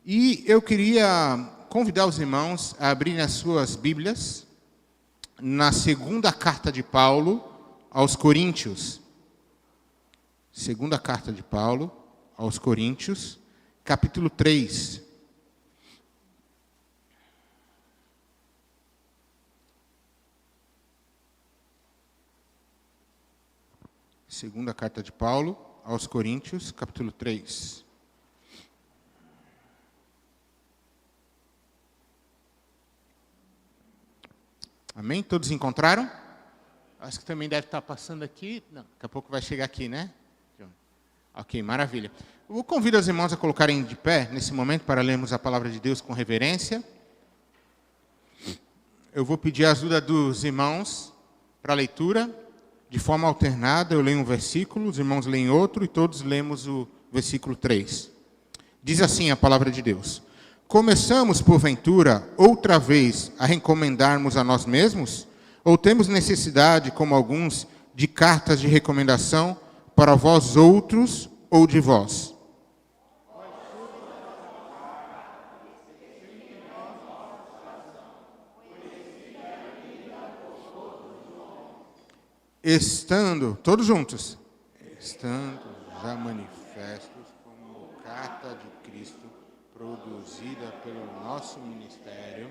E eu queria convidar os irmãos a abrirem as suas Bíblias na segunda carta de Paulo aos Coríntios. Segunda carta de Paulo aos Coríntios, capítulo 3. Segunda carta de Paulo aos Coríntios, capítulo 3. Amém? Todos encontraram? Acho que também deve estar passando aqui. Não, daqui a pouco vai chegar aqui, né? Ok, maravilha. Eu convido os irmãos a colocarem de pé nesse momento para lermos a palavra de Deus com reverência. Eu vou pedir a ajuda dos irmãos para a leitura. De forma alternada, eu leio um versículo, os irmãos leem outro e todos lemos o versículo 3. Diz assim a palavra de Deus: Começamos, porventura, outra vez a recomendarmos a nós mesmos? Ou temos necessidade, como alguns, de cartas de recomendação para vós outros ou de vós? Estando, todos juntos, estando já manifestos como carta de Cristo, produzida pelo nosso ministério,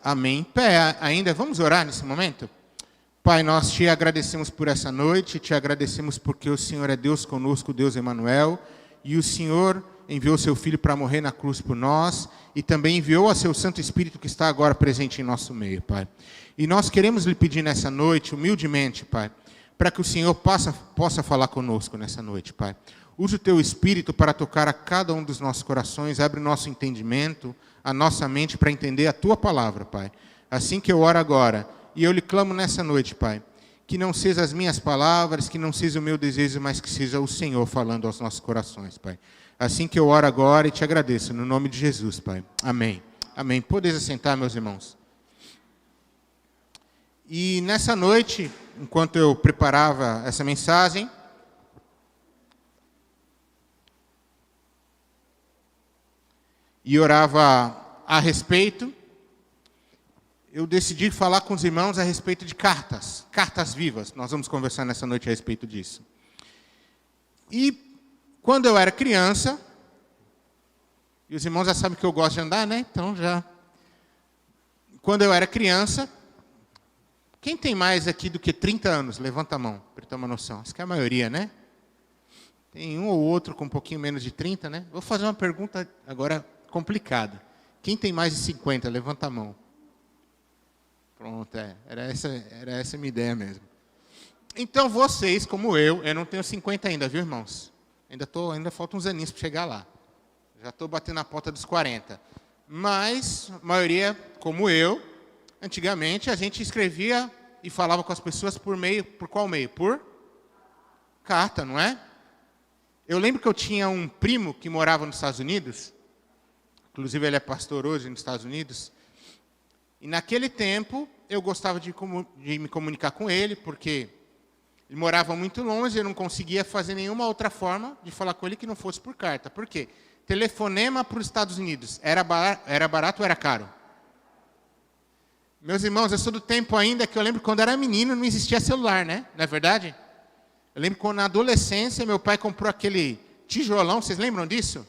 amém. Pé ainda, vamos orar nesse momento? Pai, nós te agradecemos por essa noite, te agradecemos porque o Senhor é Deus conosco, Deus Emanuel, e o Senhor enviou seu Filho para morrer na cruz por nós, e também enviou a seu Santo Espírito que está agora presente em nosso meio, Pai. E nós queremos lhe pedir nessa noite, humildemente, Pai, para que o Senhor possa falar conosco nessa noite, Pai. Use o teu Espírito para tocar a cada um dos nossos corações, abre o nosso entendimento, a nossa mente para entender a tua palavra, Pai. Assim que eu oro agora, e eu lhe clamo nessa noite, Pai, que não seja as minhas palavras, que não seja o meu desejo, mas que seja o Senhor falando aos nossos corações, Pai. Assim que eu oro agora e te agradeço, no nome de Jesus, Pai. Amém. Amém. Podeis assentar, meus irmãos. E nessa noite, enquanto eu preparava essa mensagem, e orava a respeito, eu decidi falar com os irmãos a respeito de cartas vivas. Nós vamos conversar nessa noite a respeito disso. E quando eu era criança, e os irmãos já sabem que eu gosto de andar, né? Então já. Quando eu era criança, quem tem mais aqui do que 30 anos? Levanta a mão, para ter uma noção. Acho que é a maioria, né? Tem um ou outro com um pouquinho menos de 30, né? Vou fazer uma pergunta agora complicada. Quem tem mais de 50? Levanta a mão. Pronto, era essa a minha ideia mesmo. Então vocês, como eu não tenho 50 ainda, viu, irmãos? Ainda faltam uns aninhos para chegar lá. Já estou batendo na porta dos 40. Mas, a maioria, como eu, antigamente a gente escrevia e falava com as pessoas por qual meio? Por carta, não é? Eu lembro que eu tinha um primo que morava nos Estados Unidos, inclusive ele é pastor hoje nos Estados Unidos, e naquele tempo, eu gostava de me comunicar com ele, porque ele morava muito longe, eu não conseguia fazer nenhuma outra forma de falar com ele que não fosse por carta. Por quê? Telefonema para os Estados Unidos, era barato ou era caro? Meus irmãos, eu sou do tempo ainda que eu lembro que quando era menino não existia celular, né? Não é verdade? Eu lembro quando na adolescência meu pai comprou aquele tijolão, vocês lembram disso?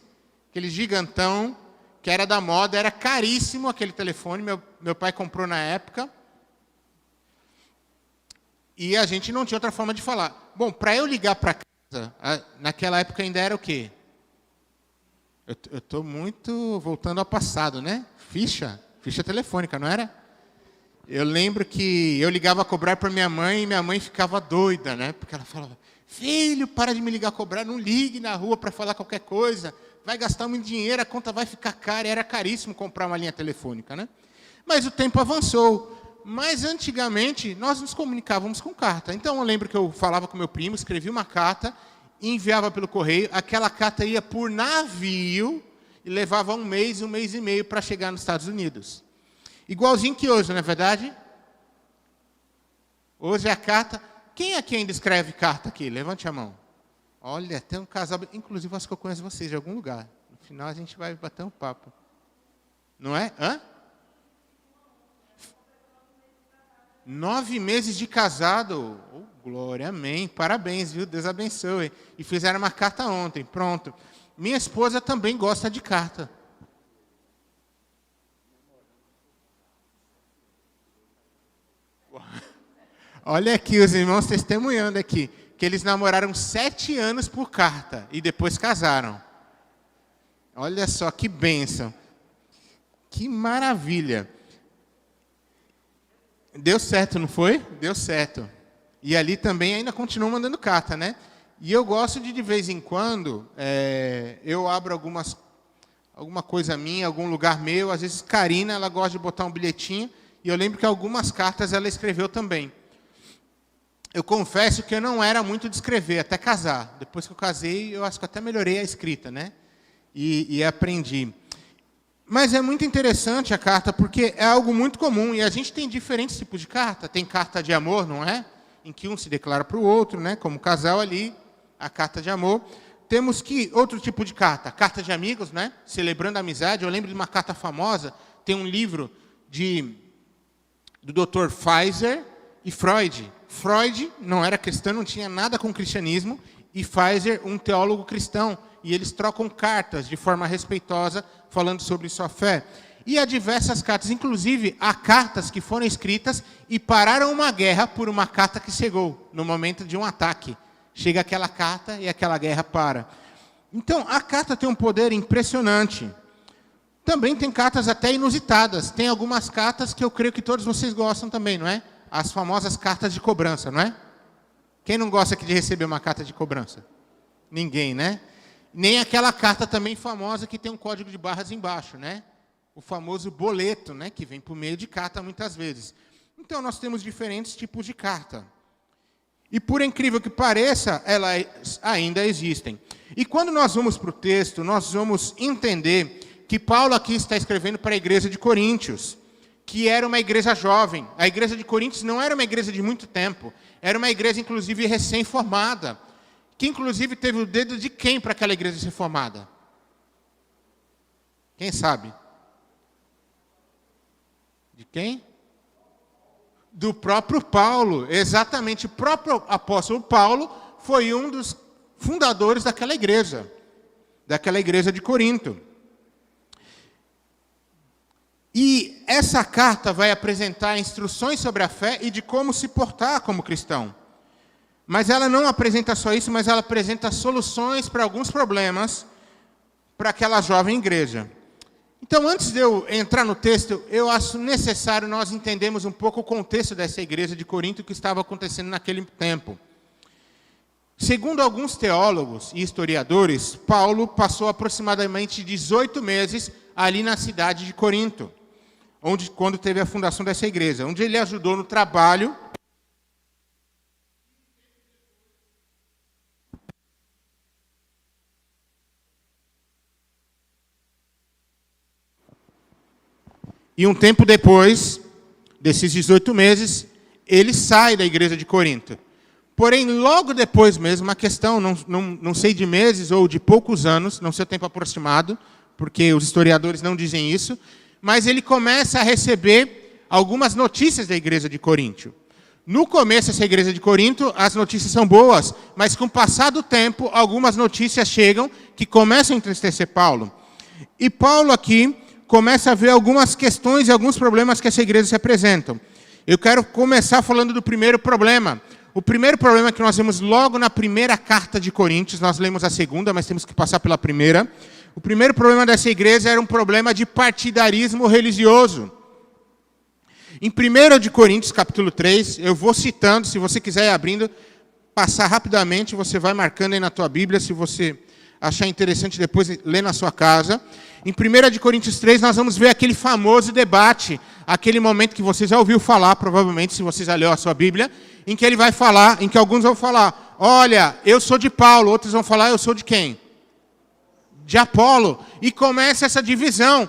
Aquele gigantão, que era da moda, era caríssimo aquele telefone, meu pai comprou na época. E a gente não tinha outra forma de falar. Bom, para eu ligar para casa, naquela época ainda era o quê? Eu estou muito voltando ao passado, né? Ficha telefônica, não era? Eu lembro que eu ligava a cobrar para minha mãe e minha mãe ficava doida, né? Porque ela falava, filho, para de me ligar a cobrar, não ligue na rua para falar qualquer coisa. Vai gastar muito dinheiro, a conta vai ficar cara. Era caríssimo comprar uma linha telefônica, né? Mas o tempo avançou. Mas antigamente nós nos comunicávamos com carta. Então eu lembro que eu falava com meu primo, escrevia uma carta, enviava pelo correio. Aquela carta ia por navio e levava um mês e meio para chegar nos Estados Unidos. Igualzinho que hoje, não é verdade? Hoje é a carta. Quem aqui ainda escreve carta aqui? Levante a mão. Olha, tem um casal. Inclusive, acho que eu conheço vocês de algum lugar. No final a gente vai bater um papo. Não é? 9 meses de casado. Oh, glória, amém. Parabéns, viu? Deus abençoe. E fizeram uma carta ontem. Pronto. Minha esposa também gosta de carta. Olha aqui os irmãos testemunhando aqui, que eles namoraram 7 anos por carta e depois casaram. Olha só que bênção. Que maravilha. Deu certo, não foi? Deu certo. E ali também ainda continuam mandando carta, né? E eu gosto de vez em quando, eu abro alguma coisa minha, algum lugar meu. Às vezes Karina, ela gosta de botar um bilhetinho. E eu lembro que algumas cartas ela escreveu também. Eu confesso que eu não era muito de escrever, até casar. Depois que eu casei, eu acho que até melhorei a escrita, né? E aprendi. Mas é muito interessante a carta, porque é algo muito comum. E a gente tem diferentes tipos de carta. Tem carta de amor, não é? Em que um se declara para o outro, né? Como casal ali, a carta de amor. Temos outro tipo de carta. Carta de amigos, né? Celebrando a amizade. Eu lembro de uma carta famosa. Tem um livro do Dr. Pfizer e Freud. Freud não era cristão, não tinha nada com o cristianismo, e Pfizer, um teólogo cristão, e eles trocam cartas de forma respeitosa, falando sobre sua fé. E há diversas cartas, inclusive há cartas que foram escritas e pararam uma guerra por uma carta que chegou, no momento de um ataque. Chega aquela carta e aquela guerra para. Então, a carta tem um poder impressionante. Também tem cartas até inusitadas. Tem algumas cartas que eu creio que todos vocês gostam também, não é? As famosas cartas de cobrança, não é? Quem não gosta aqui de receber uma carta de cobrança? Ninguém, né? Nem aquela carta também famosa que tem um código de barras embaixo, né? O famoso boleto, né? Que vem por meio de carta muitas vezes. Então, nós temos diferentes tipos de carta. E por incrível que pareça, elas ainda existem. E quando nós vamos para o texto, nós vamos entender que Paulo aqui está escrevendo para a igreja de Coríntios, que era uma igreja jovem. A igreja de Coríntios não era uma igreja de muito tempo. Era uma igreja, inclusive, recém-formada. Que, inclusive, teve o dedo de quem para aquela igreja ser formada? Quem sabe? De quem? Do próprio Paulo. Exatamente. O próprio apóstolo Paulo foi um dos fundadores daquela igreja de Corinto. E essa carta vai apresentar instruções sobre a fé e de como se portar como cristão. Mas ela não apresenta só isso, mas ela apresenta soluções para alguns problemas para aquela jovem igreja. Então, antes de eu entrar no texto, eu acho necessário nós entendermos um pouco o contexto dessa igreja de Corinto, que estava acontecendo naquele tempo. Segundo alguns teólogos e historiadores, Paulo passou aproximadamente 18 meses ali na cidade de Corinto, quando teve a fundação dessa igreja, onde ele ajudou no trabalho. E um tempo depois desses 18 meses, ele sai da igreja de Corinto. Porém, logo depois mesmo, uma questão, não sei de meses ou de poucos anos, não sei o tempo aproximado, porque os historiadores não dizem isso, mas ele começa a receber algumas notícias da igreja de Corinto. No começo, essa igreja de Corinto, as notícias são boas, mas com o passar do tempo, algumas notícias chegam que começam a entristecer Paulo. E Paulo aqui começa a ver algumas questões e alguns problemas que essa igreja se apresentam. Eu quero começar falando do primeiro problema. O primeiro problema que nós vemos logo na primeira carta de Coríntios, nós lemos a segunda, mas temos que passar pela primeira. O primeiro problema dessa igreja era um problema de partidarismo religioso. Em 1 de Coríntios, capítulo 3, eu vou citando, se você quiser ir abrindo, passar rapidamente, você vai marcando aí na tua Bíblia, se você achar interessante depois ler na sua casa. Em 1 de Coríntios 3, nós vamos ver aquele famoso debate, aquele momento que você já ouviu falar, provavelmente, se você já leu a sua Bíblia, em que ele vai falar, em que alguns vão falar, olha, eu sou de Paulo, outros vão falar, eu sou de quem? De Apolo. E começa essa divisão.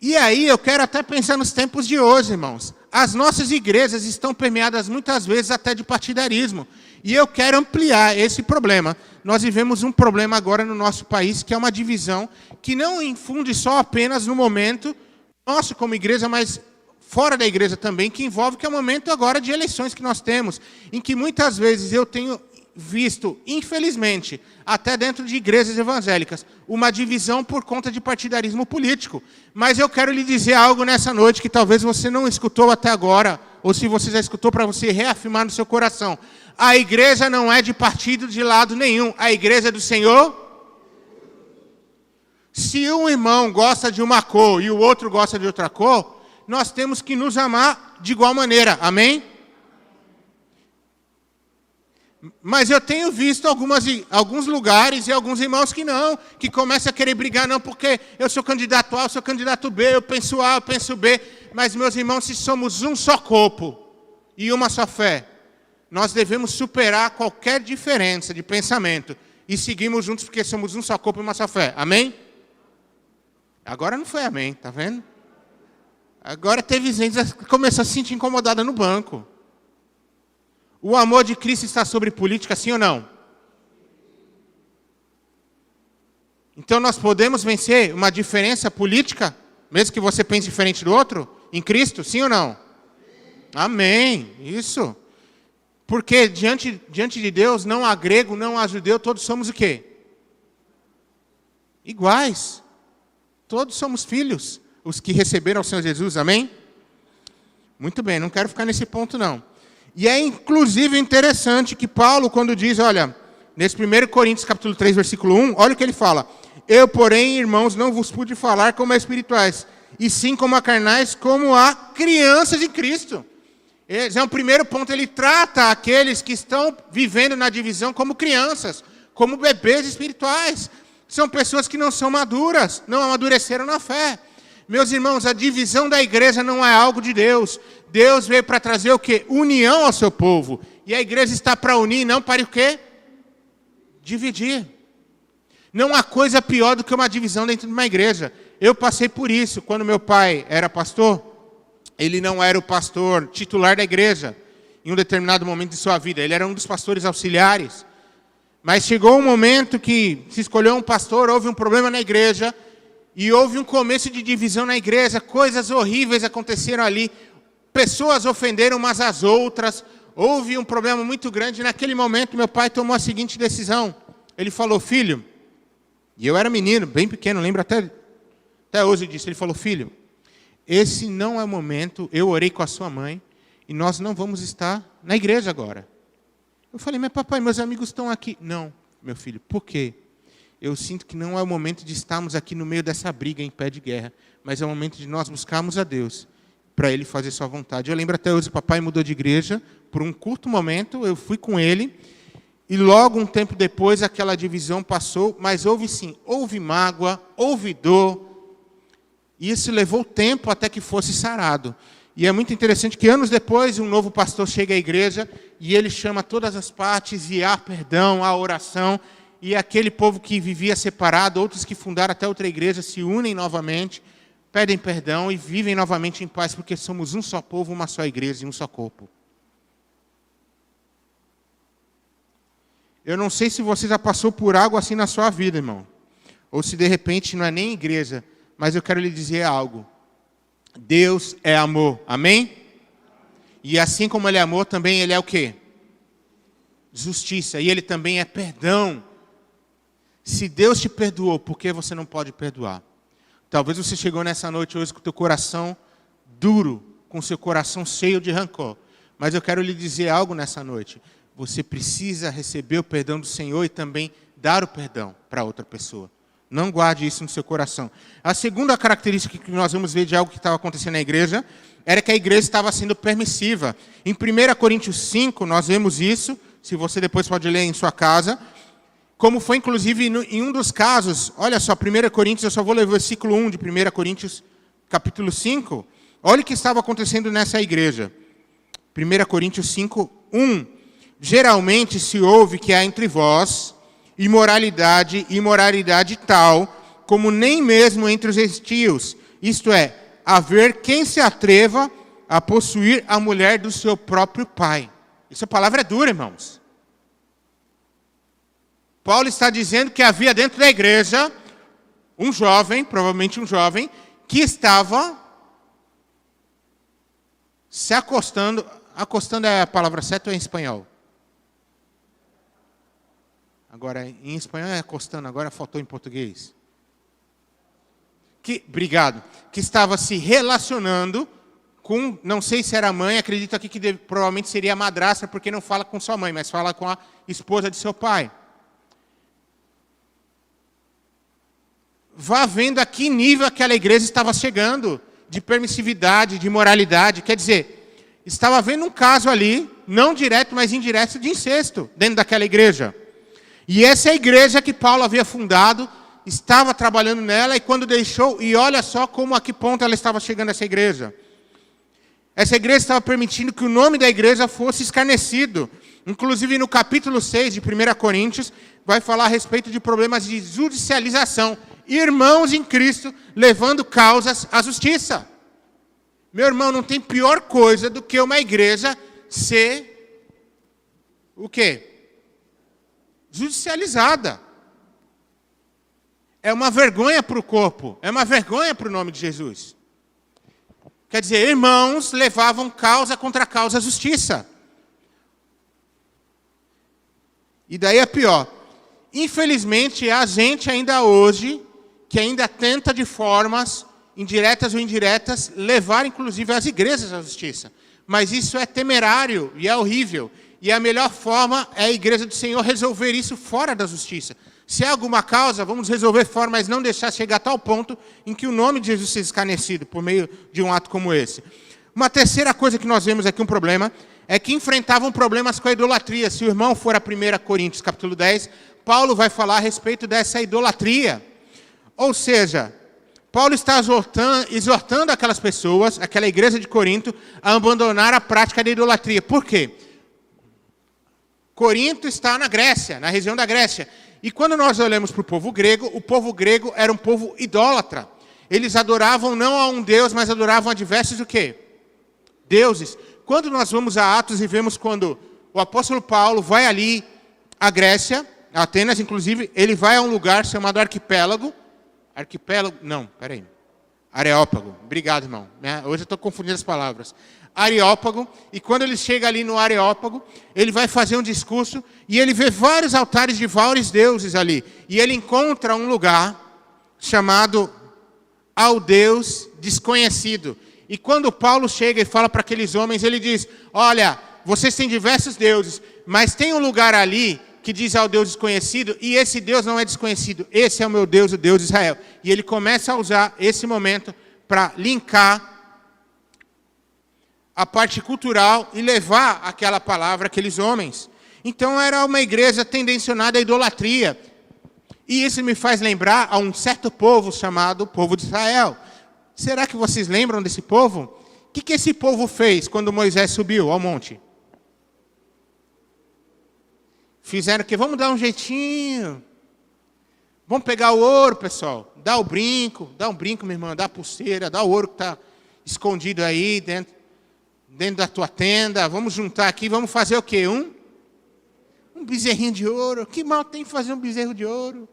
E aí eu quero até pensar nos tempos de hoje, irmãos. As nossas igrejas estão permeadas muitas vezes até de partidarismo. E eu quero ampliar esse problema. Nós vivemos um problema agora no nosso país, que é uma divisão que não infunde só apenas no momento nosso como igreja, mas fora da igreja também, que envolve que é o momento agora de eleições que nós temos, em que muitas vezes eu tenho visto, infelizmente, até dentro de igrejas evangélicas, uma divisão por conta de partidarismo político. Mas eu quero lhe dizer algo nessa noite que talvez você não escutou até agora, ou se você já escutou, para você reafirmar no seu coração. A igreja não é de partido de lado nenhum, a igreja é do Senhor. Se um irmão gosta de uma cor e o outro gosta de outra cor, nós temos que nos amar de igual maneira, amém? Mas eu tenho visto alguns lugares e alguns irmãos que não, que começam a querer brigar, não, porque eu sou candidato A, eu sou candidato B, eu penso A, eu penso B. Mas, meus irmãos, se somos um só corpo e uma só fé, nós devemos superar qualquer diferença de pensamento e seguirmos juntos porque somos um só corpo e uma só fé, amém? Agora não foi amém, tá vendo? Agora teve gente que começou a se sentir incomodada no banco. O amor de Cristo está sobre política, sim ou não? Então nós podemos vencer uma diferença política, mesmo que você pense diferente do outro, em Cristo, sim ou não? Amém, isso. Porque diante de Deus, não há grego, não há judeu, todos somos o quê? Iguais. Todos somos filhos, os que receberam o Senhor Jesus, amém? Muito bem, não quero ficar nesse ponto não. E é inclusive interessante que Paulo, quando diz, olha, nesse 1 Coríntios capítulo 3, versículo 1, olha o que ele fala. Eu, porém, irmãos, não vos pude falar como a espirituais, e sim como a carnais, como a crianças em Cristo. Esse é o primeiro ponto, ele trata aqueles que estão vivendo na divisão como crianças, como bebês espirituais. São pessoas que não são maduras, não amadureceram na fé. Meus irmãos, a divisão da igreja não é algo de Deus. Deus veio para trazer o quê? União ao seu povo. E a igreja está para unir, não para o quê? Dividir. Não há coisa pior do que uma divisão dentro de uma igreja. Eu passei por isso. Quando meu pai era pastor, ele não era o pastor titular da igreja em um determinado momento de sua vida. Ele era um dos pastores auxiliares. Mas chegou um momento que se escolheu um pastor, houve um problema na igreja, e houve um começo de divisão na igreja, coisas horríveis aconteceram ali, pessoas ofenderam umas às outras, houve um problema muito grande. Naquele momento, meu pai tomou a seguinte decisão. Ele falou, filho, e eu era menino, bem pequeno, lembro até hoje disso. Ele falou, filho, esse não é o momento, eu orei com a sua mãe, e nós não vamos estar na igreja agora. Eu falei, mas papai, meus amigos estão aqui. Não, meu filho, por quê? Eu sinto que não é o momento de estarmos aqui no meio dessa briga em pé de guerra, mas é o momento de nós buscarmos a Deus, para Ele fazer sua vontade. Eu lembro até hoje, o papai mudou de igreja, por um curto momento, eu fui com ele, e logo um tempo depois aquela divisão passou, mas houve sim, houve mágoa, houve dor, e isso levou tempo até que fosse sarado. E é muito interessante que anos depois, um novo pastor chega à igreja e ele chama todas as partes e há perdão, há oração. E aquele povo que vivia separado, outros que fundaram até outra igreja, se unem novamente, pedem perdão e vivem novamente em paz, porque somos um só povo, uma só igreja e um só corpo. Eu não sei se você já passou por algo assim na sua vida, irmão. Ou se de repente não é nem igreja, mas eu quero lhe dizer algo. Deus é amor, amém? E assim como Ele é amor, também Ele é o quê? Justiça, e Ele também é perdão. Se Deus te perdoou, por que você não pode perdoar? Talvez você chegou nessa noite hoje com o teu coração duro, com o seu coração cheio de rancor. Mas eu quero lhe dizer algo nessa noite. Você precisa receber o perdão do Senhor e também dar o perdão para outra pessoa. Não guarde isso no seu coração. A segunda característica que nós vamos ver de algo que estava acontecendo na igreja era que a igreja estava sendo permissiva. Em 1 Coríntios 5, nós vemos isso, se você depois pode ler em sua casa, como foi inclusive em um dos casos, olha só, 1 Coríntios, eu só vou ler o versículo 1 de 1 Coríntios, capítulo 5, olha o que estava acontecendo nessa igreja. 1 Coríntios 5, 1. Geralmente se ouve que há entre vós imoralidade tal, como nem mesmo entre os gentios, Isto é, haver quem se atreva a possuir a mulher do seu próprio pai. Essa palavra é dura, irmãos. Paulo está dizendo que havia dentro da igreja um jovem, provavelmente um jovem, que estava se acostando. Acostando é a palavra certa ou é em espanhol? Agora, em espanhol é acostando, agora faltou em português. Obrigado. Que estava se relacionando com, não sei se era a mãe, acredito aqui que provavelmente seria a madrasta, porque não fala com sua mãe, mas fala com a esposa de seu pai. Vá vendo a que nível aquela igreja estava chegando, de permissividade, de moralidade. Quer dizer, estava havendo um caso ali, não direto, mas indireto, de incesto, dentro daquela igreja. E essa é a igreja que Paulo havia fundado, estava trabalhando nela, e quando deixou, e olha só como a que ponto ela estava chegando, essa igreja. Essa igreja estava permitindo que o nome da igreja fosse escarnecido. Inclusive no capítulo 6 de 1 Coríntios, vai falar a respeito de problemas de judicialização. Irmãos em Cristo levando causas à justiça. Meu irmão, não tem pior coisa do que uma igreja ser o quê? Judicializada. É uma vergonha para o corpo, é uma vergonha para o nome de Jesus. Quer dizer, irmãos levavam causa contra causa à justiça. E daí é pior. Infelizmente, a gente ainda hoje, que ainda tenta de formas, indiretas ou indiretas, levar inclusive as igrejas à justiça. Mas isso é temerário e é horrível. E a melhor forma é a igreja do Senhor resolver isso fora da justiça. Se há alguma causa, vamos resolver fora, mas não deixar chegar a tal ponto em que o nome de Jesus seja escarnecido por meio de um ato como esse. Uma terceira coisa que nós vemos aqui, um problema, é que enfrentavam problemas com a idolatria. Se o irmão for a 1 Coríntios, capítulo 10, Paulo vai falar a respeito dessa idolatria. Ou seja, Paulo está exortando aquelas pessoas, aquela igreja de Corinto, a abandonar a prática da idolatria. Por quê? Corinto está na Grécia, na região da Grécia. E quando nós olhamos para o povo grego era um povo idólatra. Eles adoravam não a um Deus, mas adoravam a diversos o quê? Deuses. Quando nós vamos a Atos e vemos quando o apóstolo Paulo vai ali à Grécia, a Atenas inclusive, ele vai a um lugar chamado Areópago. Obrigado, irmão. Hoje eu estou confundindo as palavras. Areópago, e quando ele chega ali no Areópago, ele vai fazer um discurso, e ele vê vários altares de vários deuses ali. E ele encontra um lugar chamado ao Deus desconhecido. E quando Paulo chega e fala para aqueles homens, ele diz, olha, vocês têm diversos deuses, mas tem um lugar ali que diz ao Deus desconhecido, e esse Deus não é desconhecido, esse é o meu Deus, o Deus de Israel. E ele começa a usar esse momento para linkar a parte cultural e levar aquela palavra àqueles homens. Então era uma igreja tendencionada à idolatria. E isso me faz lembrar a um certo povo chamado povo de Israel. Será que vocês lembram desse povo? O que esse povo fez quando Moisés subiu ao monte? Fizeram o quê? Vamos dar um jeitinho. Vamos pegar o ouro, pessoal. Dá um brinco, minha irmã, dá a pulseira, dá o ouro que está escondido aí dentro da tua tenda. Vamos juntar aqui, vamos fazer o quê? Um bezerrinho de ouro. Que mal tem fazer um bezerro de ouro?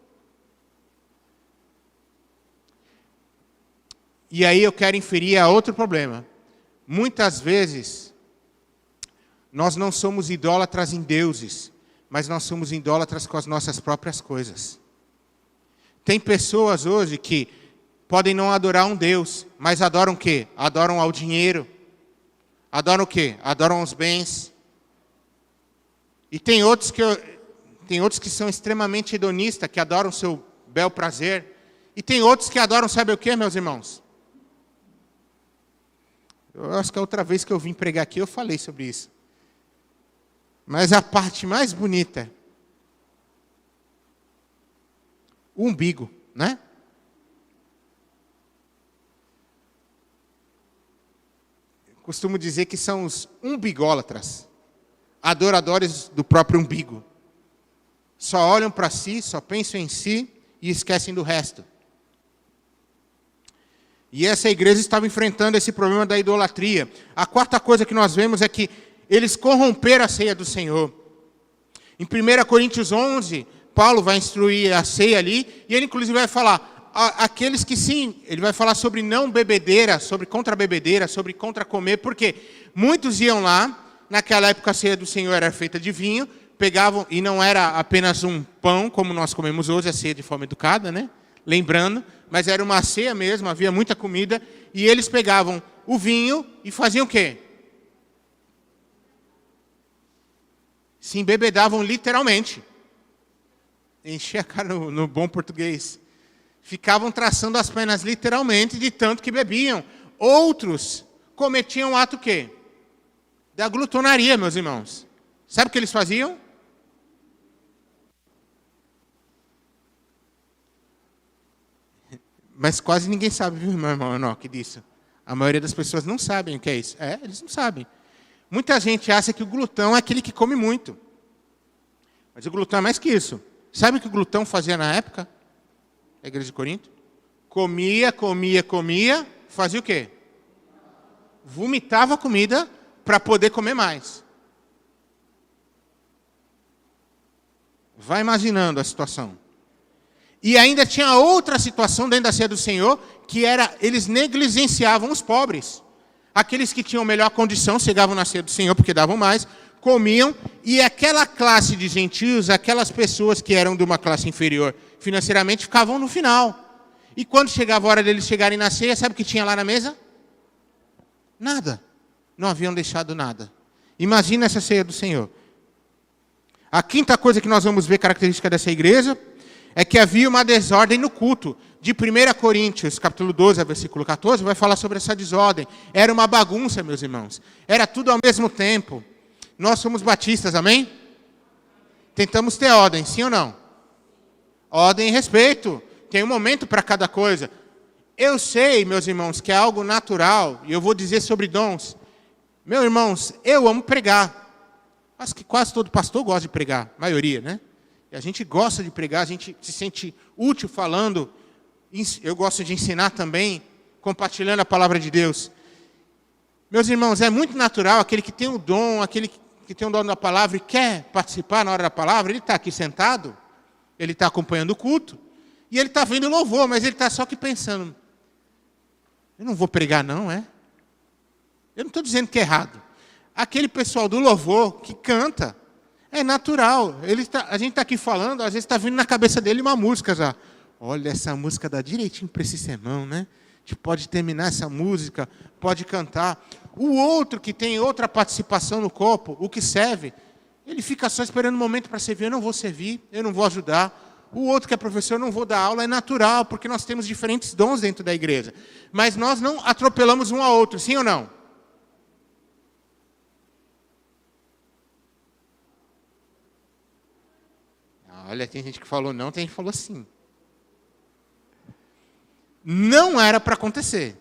E aí eu quero inferir a outro problema. Muitas vezes, nós não somos idólatras em deuses, mas nós somos idólatras com as nossas próprias coisas. Tem pessoas hoje que podem não adorar um Deus, mas adoram o quê? Adoram ao dinheiro. Adoram o quê? Adoram os bens. E tem outros que são extremamente hedonistas, que adoram o seu bel prazer. E tem outros que adoram, sabe o quê, meus irmãos? Eu acho que a outra vez que eu vim pregar aqui, eu falei sobre isso. Mas a parte mais bonita, o umbigo, né? Costumo dizer que são os umbigólatras, adoradores do próprio umbigo. Só olham para si, só pensam em si e esquecem do resto. E essa igreja estava enfrentando esse problema da idolatria. A quarta coisa que nós vemos é que eles corromperam a ceia do Senhor. Em 1 Coríntios 11, Paulo vai instruir a ceia ali, e ele inclusive vai falar, aqueles que sim, ele vai falar sobre não bebedeira, sobre contra-bebedeira, sobre contra-comer, porque muitos iam lá, naquela época a ceia do Senhor era feita de vinho, pegavam, e não era apenas um pão, como nós comemos hoje, a ceia de forma educada, né? Lembrando, mas era uma ceia mesmo, havia muita comida, e eles pegavam o vinho e faziam o quê? Se embebedavam literalmente. Enchia a cara no bom português. Ficavam traçando as pernas literalmente de tanto que bebiam. Outros cometiam o ato o quê? Da glutonaria, meus irmãos. Sabe o que eles faziam? Mas quase ninguém sabe, viu, meu irmão Enoque, disso. A maioria das pessoas não sabem o que é isso. Eles não sabem. Muita gente acha que o glutão é aquele que come muito. Mas o glutão é mais que isso. Sabe o que o glutão fazia na época? A igreja de Corinto? Comia, fazia o quê? Vomitava a comida para poder comer mais. Vai imaginando a situação. E ainda tinha outra situação dentro da ceia do Senhor, que era, eles negligenciavam os pobres. Aqueles que tinham melhor condição chegavam na ceia do Senhor, porque davam mais, comiam, e aquela classe de gentios, aquelas pessoas que eram de uma classe inferior financeiramente, ficavam no final. E quando chegava a hora deles chegarem na ceia, sabe o que tinha lá na mesa? Nada. Não haviam deixado nada. Imagina essa ceia do Senhor. A quinta coisa que nós vamos ver característica dessa igreja é que havia uma desordem no culto. De 1 Coríntios, capítulo 12, versículo 14, vai falar sobre essa desordem. Era uma bagunça, meus irmãos. Era tudo ao mesmo tempo. Nós somos batistas, amém? Tentamos ter ordem, sim ou não? Ordem e respeito. Tem um momento para cada coisa. Eu sei, meus irmãos, que é algo natural, e eu vou dizer sobre dons. Meus irmãos, eu amo pregar. Acho que quase todo pastor gosta de pregar, a maioria, né? E a gente gosta de pregar, a gente se sente útil falando. Eu gosto de ensinar também, compartilhando a palavra de Deus. Meus irmãos, é muito natural aquele que tem o dom, aquele que tem o dom da palavra e quer participar na hora da palavra, ele está aqui sentado, ele está acompanhando o culto, e ele está vendo o louvor, mas ele está só aqui pensando, eu não vou pregar não, é? Eu não estou dizendo que é errado. Aquele pessoal do louvor que canta, é natural. A gente está aqui falando, às vezes está vindo na cabeça dele uma música já. Olha, essa música dá direitinho para esse sermão, né? A gente pode terminar essa música, pode cantar. O outro que tem outra participação no corpo, o que serve, ele fica só esperando um momento para servir. Eu não vou servir, eu não vou ajudar. O outro que é professor, eu não vou dar aula. É natural, porque nós temos diferentes dons dentro da igreja. Mas nós não atropelamos um ao outro, sim ou não? Olha, tem gente que falou não, tem gente que falou sim. Não era para acontecer.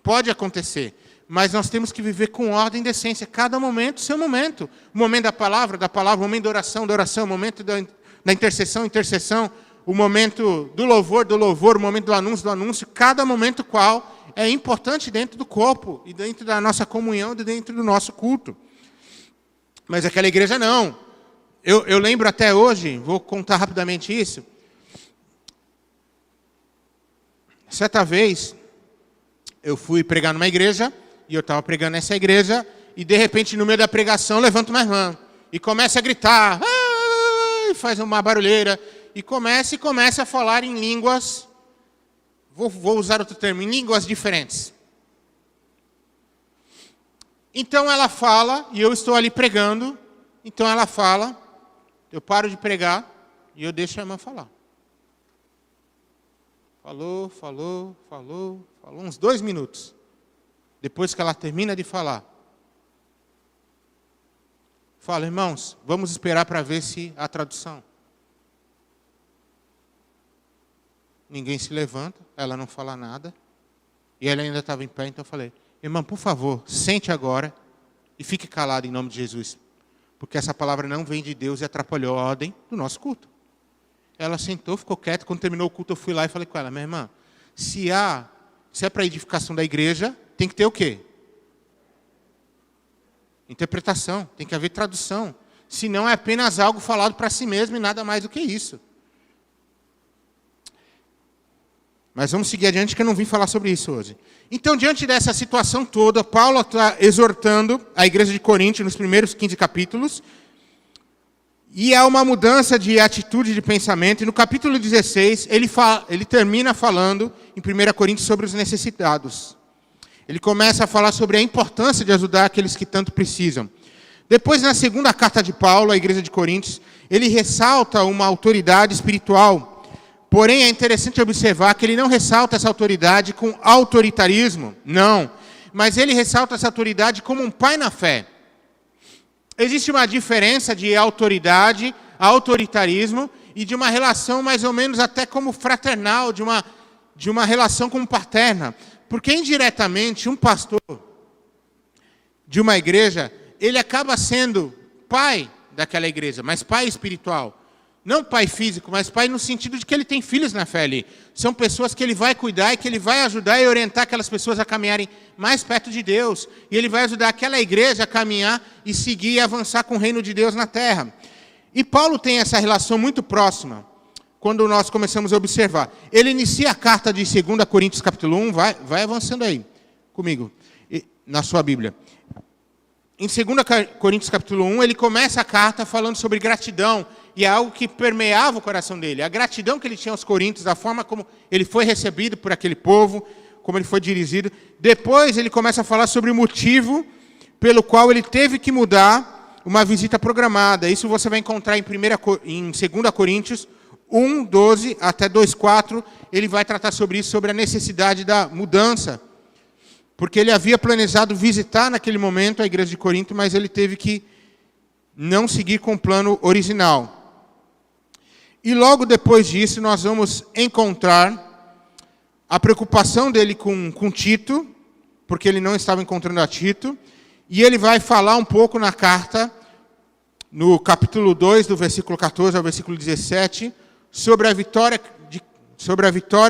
Pode acontecer. Mas nós temos que viver com ordem e decência. Cada momento, seu momento. O momento da palavra, o momento da oração, o momento da intercessão. O momento do louvor, o momento do anúncio. Cada momento qual é importante dentro do corpo e dentro da nossa comunhão e dentro do nosso culto. Mas aquela igreja não. Eu lembro até hoje, vou contar rapidamente isso. Certa vez, eu fui pregar numa igreja, e eu estava pregando nessa igreja, e de repente, no meio da pregação, levanta uma irmã, e começa a gritar, faz uma barulheira, e começa a falar em línguas, vou usar outro termo, em línguas diferentes. Então ela fala, e eu estou ali pregando, então ela fala, eu paro de pregar, e eu deixo a irmã falar. Falou, uns 2 minutos. Depois que ela termina de falar. Fala, irmãos, vamos esperar para ver se há tradução. Ninguém se levanta, ela não fala nada. E ela ainda estava em pé, então eu falei, irmã, por favor, sente agora e fique calado em nome de Jesus. Porque essa palavra não vem de Deus e atrapalhou a ordem do nosso culto. Ela sentou, ficou quieta. Quando terminou o culto, eu fui lá e falei com ela, minha irmã, se Se é para a edificação da igreja, tem que ter o quê? Interpretação, tem que haver tradução. Senão é apenas algo falado para si mesmo e nada mais do que isso. Mas vamos seguir adiante, que eu não vim falar sobre isso hoje. Então, diante dessa situação toda, Paulo está exortando a igreja de Corinto nos primeiros 15 capítulos, e há uma mudança de atitude, de pensamento, e no capítulo 16, ele termina falando, em 1 Coríntios, sobre os necessitados. Ele começa a falar sobre a importância de ajudar aqueles que tanto precisam. Depois, na segunda carta de Paulo, à igreja de Coríntios, ele ressalta uma autoridade espiritual. Porém, é interessante observar que ele não ressalta essa autoridade com autoritarismo, não. Mas ele ressalta essa autoridade como um pai na fé. Existe uma diferença de autoridade, autoritarismo, e de uma relação mais ou menos até como fraternal, de uma relação como paterna. Porque indiretamente, um pastor de uma igreja, ele acaba sendo pai daquela igreja, mas pai espiritual. Não pai físico, mas pai no sentido de que ele tem filhos na fé ali. São pessoas que ele vai cuidar e que ele vai ajudar e orientar aquelas pessoas a caminharem mais perto de Deus. E ele vai ajudar aquela igreja a caminhar e seguir e avançar com o reino de Deus na terra. E Paulo tem essa relação muito próxima, quando nós começamos a observar. Ele inicia a carta de 2 Coríntios capítulo 1, vai avançando aí comigo, na sua Bíblia. Em 2 Coríntios capítulo 1, ele começa a carta falando sobre gratidão, e é algo que permeava o coração dele. A gratidão que ele tinha aos coríntios, da forma como ele foi recebido por aquele povo, como ele foi dirigido. Depois ele começa a falar sobre o motivo pelo qual ele teve que mudar uma visita programada. Isso você vai encontrar em 2 Coríntios 1, 12 até 2, 4. Ele vai tratar sobre isso, sobre a necessidade da mudança. Porque ele havia planejado visitar naquele momento a igreja de Corinto, mas ele teve que não seguir com o plano original. E logo depois disso, nós vamos encontrar a preocupação dele com Tito, porque ele não estava encontrando a Tito, e ele vai falar um pouco na carta, no capítulo 2, do versículo 14 ao versículo 17, sobre a vitória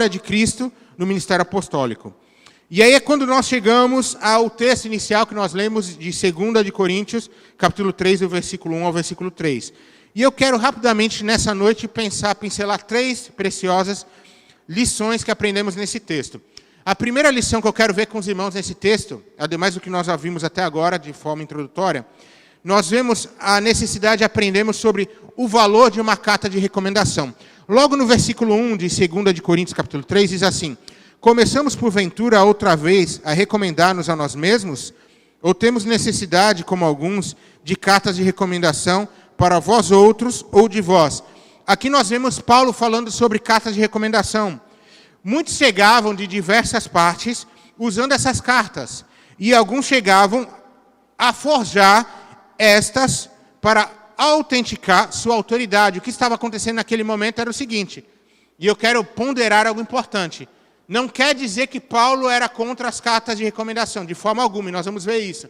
de Cristo no ministério apostólico. E aí é quando nós chegamos ao texto inicial que nós lemos de 2 de Coríntios, capítulo 3, do versículo 1 ao versículo 3. E eu quero rapidamente, nessa noite, pincelar 3 preciosas lições que aprendemos nesse texto. A primeira lição que eu quero ver com os irmãos nesse texto, ademais do que nós já vimos até agora, de forma introdutória, nós vemos a necessidade de aprendermos sobre o valor de uma carta de recomendação. Logo no versículo 1 de 2 de Coríntios, capítulo 3, diz assim: começamos, porventura, outra vez a recomendar-nos a nós mesmos? Ou temos necessidade, como alguns, de cartas de recomendação para vós outros ou de vós? Aqui nós vemos Paulo falando sobre cartas de recomendação. Muitos chegavam de diversas partes usando essas cartas. E alguns chegavam a forjar estas para autenticar sua autoridade. O que estava acontecendo naquele momento era o seguinte, e eu quero ponderar algo importante. Não quer dizer que Paulo era contra as cartas de recomendação, de forma alguma, e nós vamos ver isso.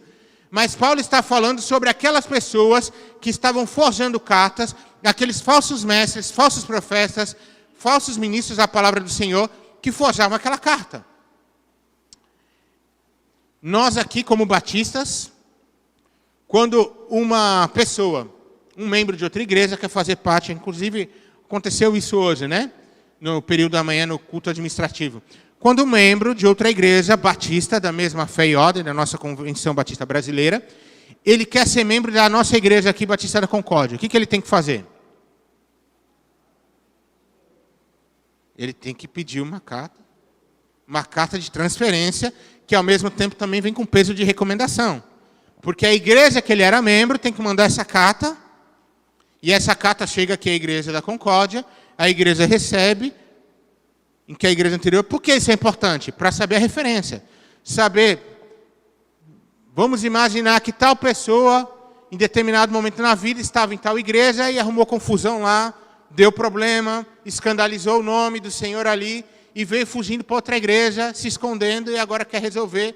Mas Paulo está falando sobre aquelas pessoas que estavam forjando cartas, aqueles falsos mestres, falsos profetas, falsos ministros da palavra do Senhor, que forjavam aquela carta. Nós aqui, como batistas, quando uma pessoa, um membro de outra igreja, quer fazer parte, inclusive aconteceu isso hoje, né? No período da manhã, no culto administrativo. Quando um membro de outra igreja batista, da mesma fé e ordem, da nossa Convenção Batista Brasileira, ele quer ser membro da nossa igreja aqui, Batista da Concórdia, o que ele tem que fazer? Ele tem que pedir uma carta de transferência, que ao mesmo tempo também vem com peso de recomendação. Porque a igreja que ele era membro tem que mandar essa carta, e essa carta chega aqui à igreja da Concórdia, a igreja recebe, em que a igreja anterior. Por que isso é importante? Para saber a referência. Saber, vamos imaginar que tal pessoa, em determinado momento na vida, estava em tal igreja e arrumou confusão lá, deu problema, escandalizou o nome do Senhor ali, e veio fugindo para outra igreja, se escondendo, e agora quer resolver.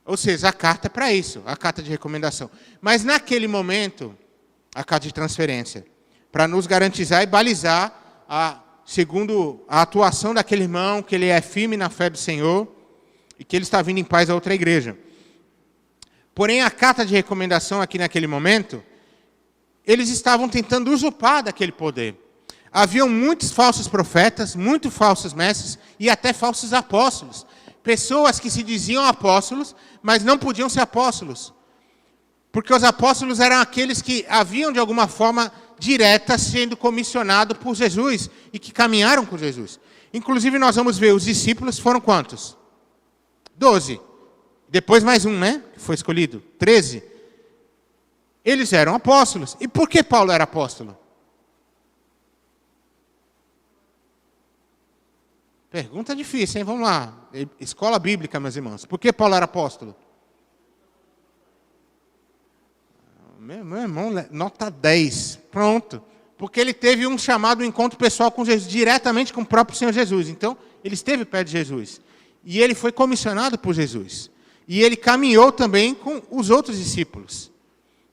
Ou seja, a carta é para isso, a carta de recomendação. Mas naquele momento, a carta de transferência, para nos garantizar e balizar a segundo a atuação daquele irmão, que ele é firme na fé do Senhor e que ele está vindo em paz a outra igreja. Porém, a carta de recomendação aqui naquele momento, eles estavam tentando usurpar daquele poder. Haviam muitos falsos profetas, muitos falsos mestres e até falsos apóstolos. Pessoas que se diziam apóstolos, mas não podiam ser apóstolos. Porque os apóstolos eram aqueles que haviam, de alguma forma direta, sendo comissionados por Jesus e que caminharam com Jesus. Inclusive, nós vamos ver, os discípulos foram quantos? 12. Depois mais um, né? Que foi escolhido. 13. Eles eram apóstolos. E por que Paulo era apóstolo? Pergunta difícil, hein? Vamos lá. Escola bíblica, meus irmãos. Por que Paulo era apóstolo? Meu irmão, nota 10. Pronto. Porque ele teve um chamado, um encontro pessoal com Jesus, diretamente com o próprio Senhor Jesus. Então, ele esteve perto de Jesus. E ele foi comissionado por Jesus. E ele caminhou também com os outros discípulos.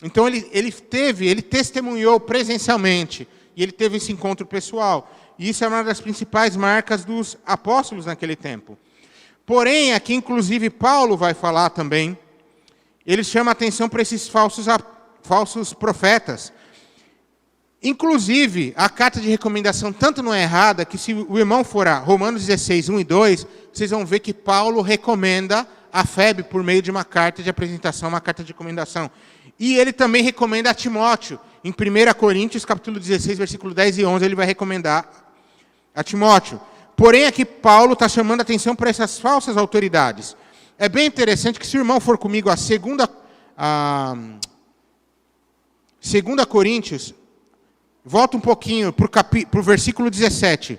Então, ele testemunhou presencialmente. E ele teve esse encontro pessoal. E isso é uma das principais marcas dos apóstolos naquele tempo. Porém, aqui inclusive Paulo vai falar também, ele chama a atenção para esses falsos profetas. Inclusive, a carta de recomendação tanto não é errada, que se o irmão for a Romanos 16, 1 e 2, vocês vão ver que Paulo recomenda a Febe por meio de uma carta de apresentação, uma carta de recomendação. E ele também recomenda a Timóteo. Em 1 Coríntios, capítulo 16, versículo 10 e 11, ele vai recomendar a Timóteo. Porém, aqui Paulo está chamando a atenção para essas falsas autoridades. É bem interessante que se o irmão for comigo a 2 Coríntios, volta um pouquinho para o versículo 17.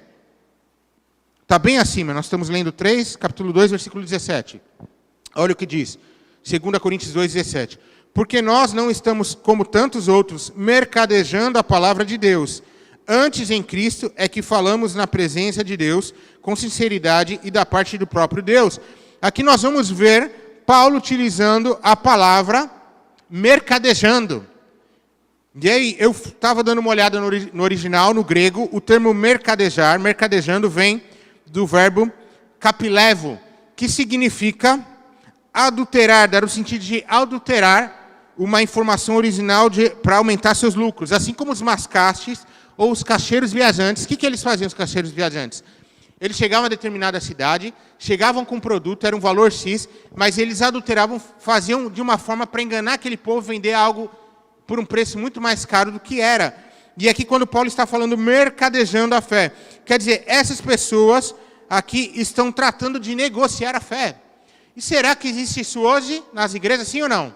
Está bem acima, nós estamos lendo 3, capítulo 2, versículo 17. Olha o que diz, 2 Coríntios 2, 17. Porque nós não estamos, como tantos outros, mercadejando a palavra de Deus. Antes, em Cristo, é que falamos na presença de Deus, com sinceridade e da parte do próprio Deus. Aqui nós vamos ver Paulo utilizando a palavra mercadejando. E aí, eu estava dando uma olhada no original, no grego, o termo mercadejar, mercadejando, vem do verbo kapilevo, que significa adulterar, dar o sentido de adulterar uma informação original para aumentar seus lucros. Assim como os mascastes ou os caixeiros viajantes. O que eles faziam, os caixeiros viajantes? Eles chegavam a determinada cidade, chegavam com um produto, era um valor X, mas eles adulteravam, faziam de uma forma para enganar aquele povo, vender algo por um preço muito mais caro do que era. E aqui quando Paulo está falando mercadejando a fé, quer dizer, essas pessoas aqui estão tratando de negociar a fé. E será que existe isso hoje nas igrejas, sim ou não?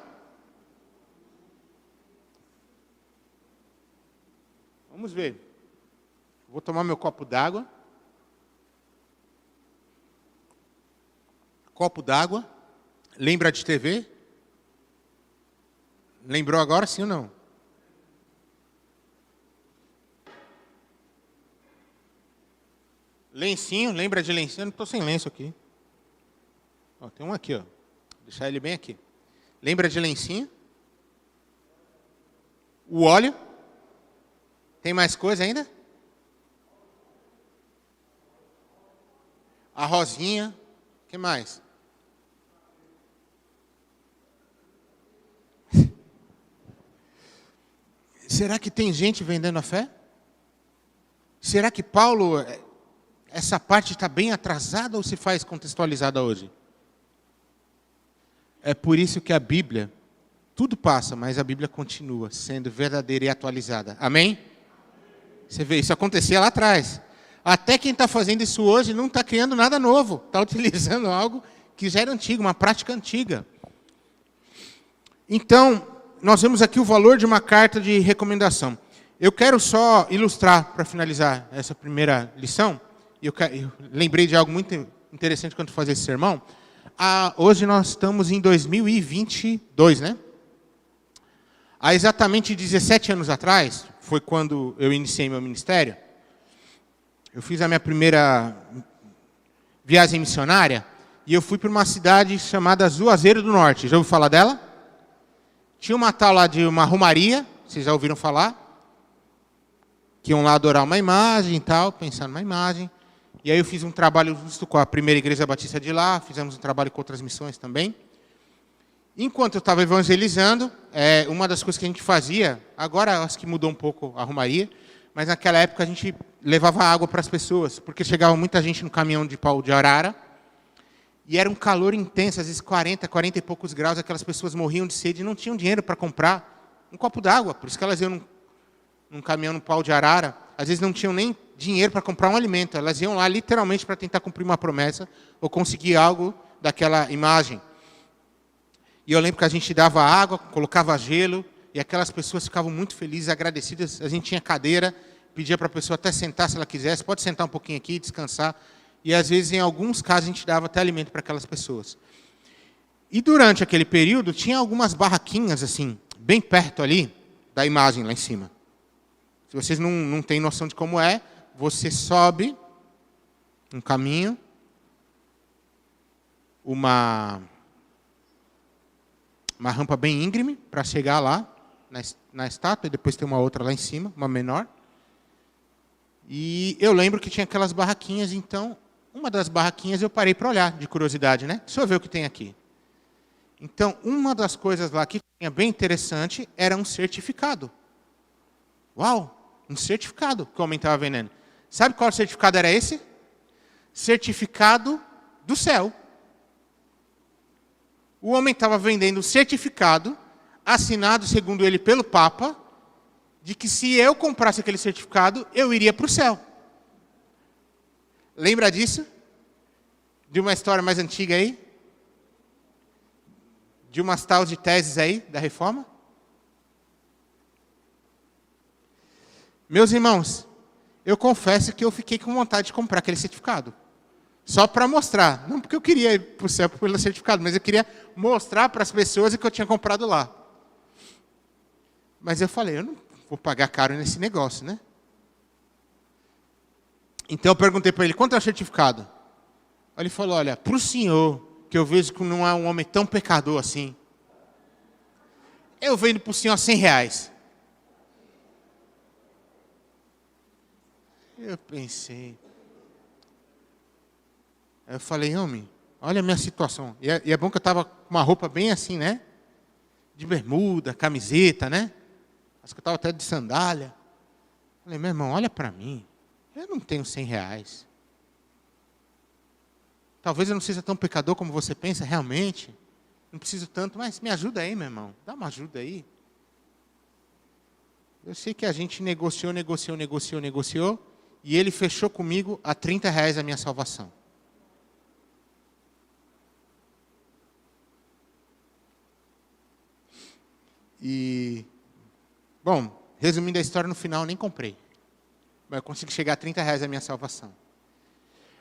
Vamos ver. Vou tomar meu copo d'água. Copo d'água. Lembra de TV? Lembrou agora, sim ou não? Lencinho, lembra de lencinho? Eu não estou sem lenço aqui. Ó, tem um aqui, ó. Vou deixar ele bem aqui. Lembra de lencinho? O óleo. Tem mais coisa ainda? A rosinha. O que mais? Será que tem gente vendendo a fé? Será que Paulo, essa parte está bem atrasada ou se faz contextualizada hoje? É por isso que a Bíblia, tudo passa, mas a Bíblia continua sendo verdadeira e atualizada. Amém? Você vê, isso acontecia lá atrás. Até quem está fazendo isso hoje não está criando nada novo. Está utilizando algo que já era antigo, uma prática antiga. Então, nós vemos aqui o valor de uma carta de recomendação. Eu quero só ilustrar, para finalizar essa primeira lição. Eu lembrei de algo muito interessante quando fazia esse sermão. Hoje nós estamos em 2022, né? Há exatamente 17 anos atrás, foi quando eu iniciei meu ministério, eu fiz a minha primeira viagem missionária e eu fui para uma cidade chamada Juazeiro do Norte. Já ouviu falar dela? Tinha uma tal lá de uma romaria, vocês já ouviram falar? que iam lá adorar uma imagem e tal, pensar numa imagem. E aí eu fiz um trabalho justo com a primeira igreja batista de lá, fizemos um trabalho com outras missões também. Enquanto eu estava evangelizando, uma das coisas que a gente fazia, agora acho que mudou um pouco a romaria, mas naquela época a gente levava água para as pessoas, porque chegava muita gente no caminhão de pau de arara, e era um calor intenso, às vezes 40 e poucos graus, aquelas pessoas morriam de sede e não tinham dinheiro para comprar um copo d'água, por isso que elas iam num caminhão no pau de arara, às vezes não tinham nem dinheiro para comprar um alimento, elas iam lá literalmente para tentar cumprir uma promessa ou conseguir algo daquela imagem. E eu lembro que a gente dava água, colocava gelo, e aquelas pessoas ficavam muito felizes, agradecidas. A gente tinha cadeira, pedia para a pessoa até sentar se ela quisesse, pode sentar um pouquinho aqui, descansar. E às vezes, em alguns casos, a gente dava até alimento para aquelas pessoas. E durante aquele período, tinha algumas barraquinhas, assim, bem perto ali da imagem, lá em cima. Se vocês não têm noção de como é, você sobe um caminho, uma rampa bem íngreme para chegar lá na estátua, e depois tem uma outra lá em cima, uma menor. E eu lembro que tinha aquelas barraquinhas, então, uma das barraquinhas eu parei para olhar, de curiosidade, né? Deixa eu ver o que tem aqui. Então, uma das coisas lá que tinha bem interessante era um certificado. Uau, um certificado que o homem estava vendendo. Sabe qual certificado era esse? Certificado do céu. O homem estava vendendo um certificado, assinado, segundo ele, pelo Papa, de que se eu comprasse aquele certificado, eu iria para o céu. Lembra disso? De uma história mais antiga aí? De umas tal de teses aí, da reforma? Meus irmãos, eu confesso que eu fiquei com vontade de comprar aquele certificado. Só para mostrar, não porque eu queria ir para o céu pelo certificado, mas eu queria mostrar para as pessoas o que eu tinha comprado lá. Mas eu falei, eu não vou pagar caro nesse negócio, né? Então eu perguntei para ele, quanto é o certificado? Ele falou, olha, para o senhor, que eu vejo que não é um homem tão pecador assim, eu vendo para o senhor R$100. Eu pensei... Eu falei, homem, olha a minha situação. E é bom que eu estava com uma roupa bem assim, né? De bermuda, camiseta, né? Acho que eu estava até de sandália. Falei, meu irmão, olha para mim. Eu não tenho R$100. Talvez eu não seja tão pecador como você pensa, realmente. Não preciso tanto, mas me ajuda aí, meu irmão. Dá uma ajuda aí. Eu sei que a gente negociou. E ele fechou comigo a R$30 a minha salvação. E, bom, resumindo a história, no final eu nem comprei. Mas eu consegui chegar a R$30 a minha salvação.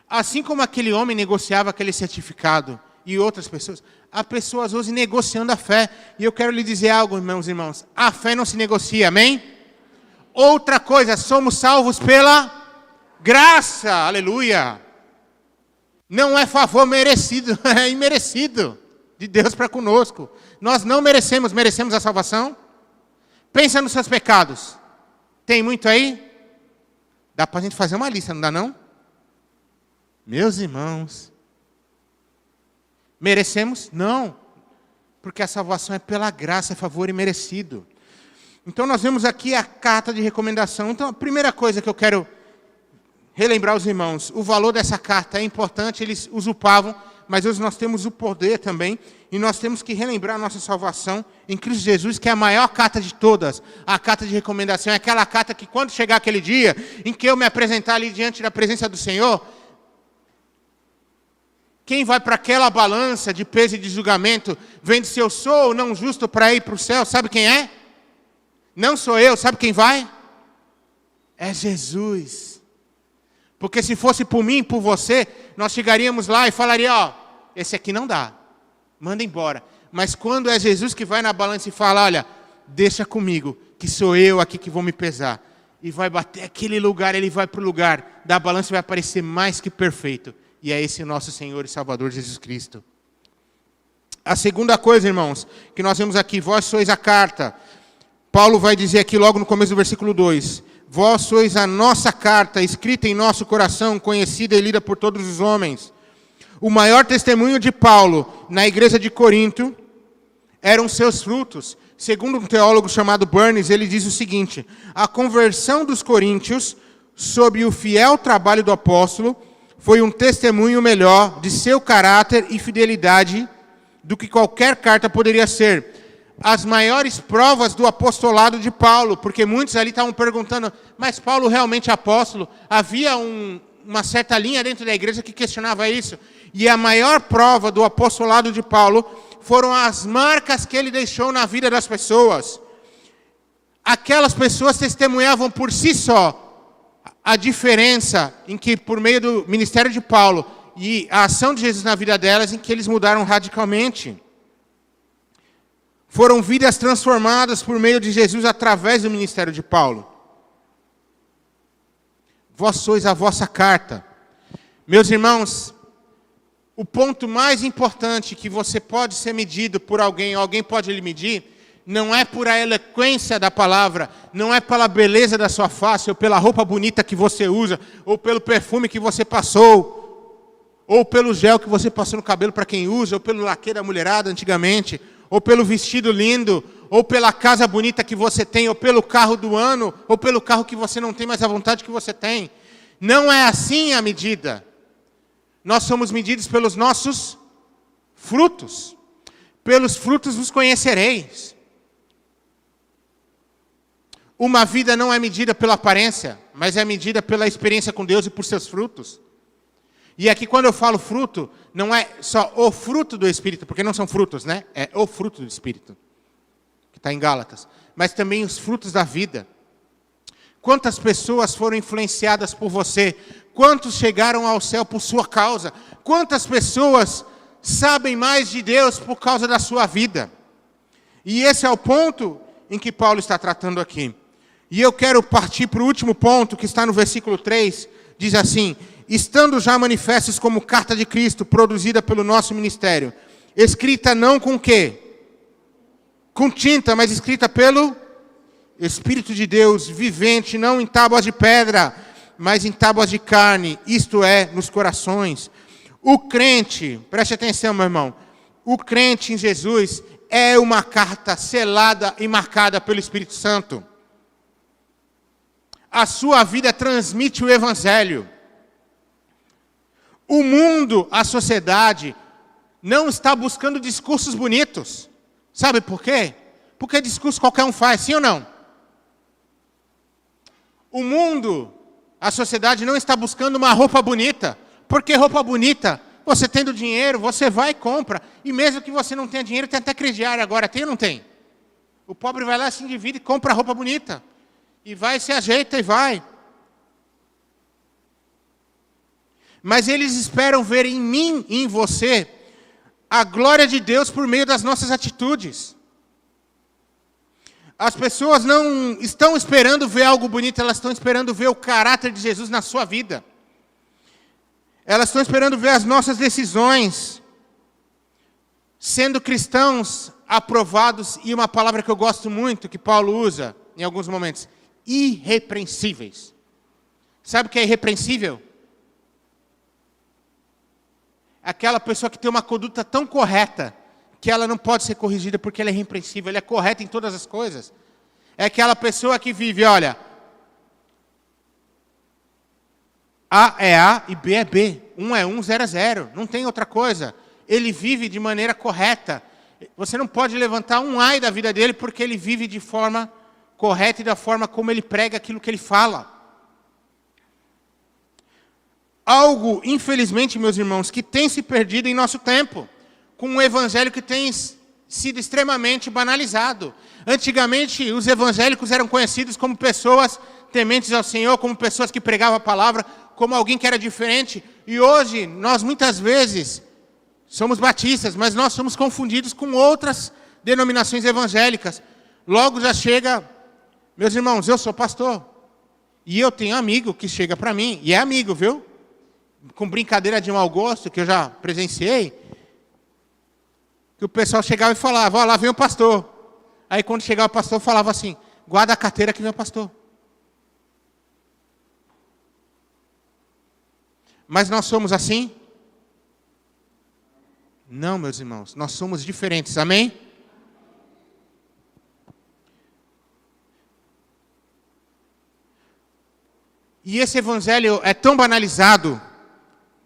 Assim como aquele homem negociava aquele certificado e outras pessoas, há pessoas hoje negociando a fé. E eu quero lhe dizer algo, meus irmãos. A fé não se negocia, amém? Outra coisa, somos salvos pela graça, aleluia. Não é favor merecido, é imerecido de Deus para conosco. Nós não merecemos a salvação? Pensa nos seus pecados. Tem muito aí? Dá para a gente fazer uma lista, não dá não? Meus irmãos, merecemos? Não, porque a salvação é pela graça, é favor imerecido. Então nós vemos aqui a carta de recomendação. Então a primeira coisa que eu quero relembrar aos irmãos, o valor dessa carta é importante, eles usurpavam, mas hoje nós temos o poder também, e nós temos que relembrar a nossa salvação em Cristo Jesus, que é a maior carta de todas. A carta de recomendação é aquela carta que quando chegar aquele dia, em que eu me apresentar ali diante da presença do Senhor, quem vai para aquela balança de peso e de julgamento, vendo se eu sou ou não justo para ir para o céu, sabe quem é? Não sou eu, sabe quem vai? É Jesus. Porque se fosse por mim, por você, nós chegaríamos lá e falaríamos, ó, esse aqui não dá, manda embora. Mas quando é Jesus que vai na balança e fala, olha, deixa comigo, que sou eu aqui que vou me pesar. E vai bater aquele lugar, ele vai para o lugar da balança e vai aparecer mais que perfeito. E é esse nosso Senhor e Salvador Jesus Cristo. A segunda coisa, irmãos, que nós vemos aqui, vós sois a carta. Paulo vai dizer aqui logo no começo do versículo 2, vós sois a nossa carta, escrita em nosso coração, conhecida e lida por todos os homens. O maior testemunho de Paulo na igreja de Corinto eram seus frutos. Segundo um teólogo chamado Burns, ele diz o seguinte: a conversão dos coríntios, sob o fiel trabalho do apóstolo, foi um testemunho melhor de seu caráter e fidelidade do que qualquer carta poderia ser. As maiores provas do apostolado de Paulo, porque muitos ali estavam perguntando, mas Paulo realmente é apóstolo? Havia uma certa linha dentro da igreja que questionava isso. E a maior prova do apostolado de Paulo foram as marcas que ele deixou na vida das pessoas. Aquelas pessoas testemunhavam por si só a diferença em que, por meio do ministério de Paulo e a ação de Jesus na vida delas, em que eles mudaram radicalmente. Foram vidas transformadas por meio de Jesus através do ministério de Paulo. Vós sois a vossa carta. Meus irmãos, o ponto mais importante que você pode ser medido por alguém, alguém pode lhe medir, não é por a eloquência da palavra, não é pela beleza da sua face, ou pela roupa bonita que você usa, ou pelo perfume que você passou, ou pelo gel que você passou no cabelo para quem usa, ou pelo laque da mulherada antigamente, ou pelo vestido lindo, ou pela casa bonita que você tem, ou pelo carro do ano, ou pelo carro que você não tem, mas a vontade que você tem. Não é assim a medida. Nós somos medidos pelos nossos frutos. Pelos frutos vos conhecereis. Uma vida não é medida pela aparência, mas é medida pela experiência com Deus e por seus frutos. E aqui quando eu falo fruto, não é só o fruto do Espírito, porque não são frutos, né? É o fruto do Espírito, que está em Gálatas. Mas também os frutos da vida. Quantas pessoas foram influenciadas por você? Quantos chegaram ao céu por sua causa? Quantas pessoas sabem mais de Deus por causa da sua vida? E esse é o ponto em que Paulo está tratando aqui. E eu quero partir para o último ponto, que está no versículo 3, diz assim: estando já manifestos como carta de Cristo, produzida pelo nosso ministério, escrita não com quê? Com tinta, mas escrita pelo Espírito de Deus, vivente, não em tábuas de pedra, mas em tábuas de carne, isto é, nos corações. O crente, preste atenção, meu irmão, o crente em Jesus é uma carta selada e marcada pelo Espírito Santo. A sua vida transmite o Evangelho. O mundo, a sociedade, não está buscando discursos bonitos. Sabe por quê? Porque discurso qualquer um faz, sim ou não? O mundo, a sociedade não está buscando uma roupa bonita. Porque roupa bonita, você tendo dinheiro, você vai e compra. E mesmo que você não tenha dinheiro, tem até crediário agora. Tem ou não tem? O pobre vai lá, se endivida e compra roupa bonita. E vai, se ajeita e vai. Mas eles esperam ver em mim e em você a glória de Deus por meio das nossas atitudes. As pessoas não estão esperando ver algo bonito, elas estão esperando ver o caráter de Jesus na sua vida. Elas estão esperando ver as nossas decisões, sendo cristãos aprovados, e uma palavra que eu gosto muito, que Paulo usa em alguns momentos, irrepreensíveis. Sabe o que é irrepreensível? Aquela pessoa que tem uma conduta tão correta, que ela não pode ser corrigida porque ela é irrepreensível, ela é correta em todas as coisas. É aquela pessoa que vive, olha, A é A e B é B. 1 é 1, 0 é 0. Não tem outra coisa. Ele vive de maneira correta. Você não pode levantar um ai da vida dele porque ele vive de forma correta e da forma como ele prega aquilo que ele fala. Algo, infelizmente, meus irmãos, que tem se perdido em nosso tempo, com um evangelho que tem sido extremamente banalizado. Antigamente, os evangélicos eram conhecidos como pessoas tementes ao Senhor, como pessoas que pregavam a palavra, como alguém que era diferente. E hoje, nós muitas vezes somos batistas, mas nós somos confundidos com outras denominações evangélicas. Logo já chega, meus irmãos, eu sou pastor. E eu tenho amigo que chega para mim, e é amigo, viu? Com brincadeira de mau gosto, que eu já presenciei, que o pessoal chegava e falava, ó, lá vem o pastor. Aí quando chegava o pastor, falava assim, guarda a carteira que vem o pastor. Mas nós somos assim? Não, meus irmãos, nós somos diferentes, amém? E esse evangelho é tão banalizado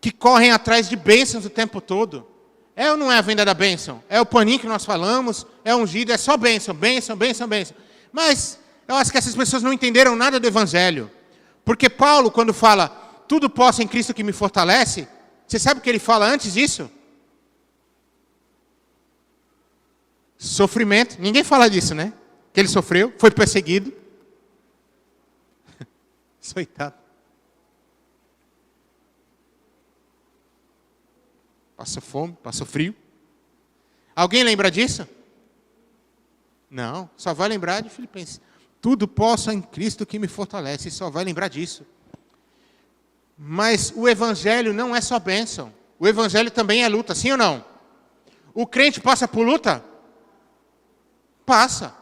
que correm atrás de bênçãos o tempo todo. É ou não é a venda da bênção? É o paninho que nós falamos, é ungido, é só bênção, bênção, bênção, bênção. Mas eu acho que essas pessoas não entenderam nada do evangelho. Porque Paulo, quando fala, tudo posso em Cristo que me fortalece, você sabe o que ele fala antes disso? Sofrimento. Ninguém fala disso, né? Que ele sofreu, foi perseguido. Coitado. Passou fome, passou frio. Alguém lembra disso? Não, só vai lembrar de Filipenses. Tudo posso em Cristo que me fortalece, só vai lembrar disso. Mas o evangelho não é só bênção. O evangelho também é luta, sim ou não? O crente passa por luta? Passa.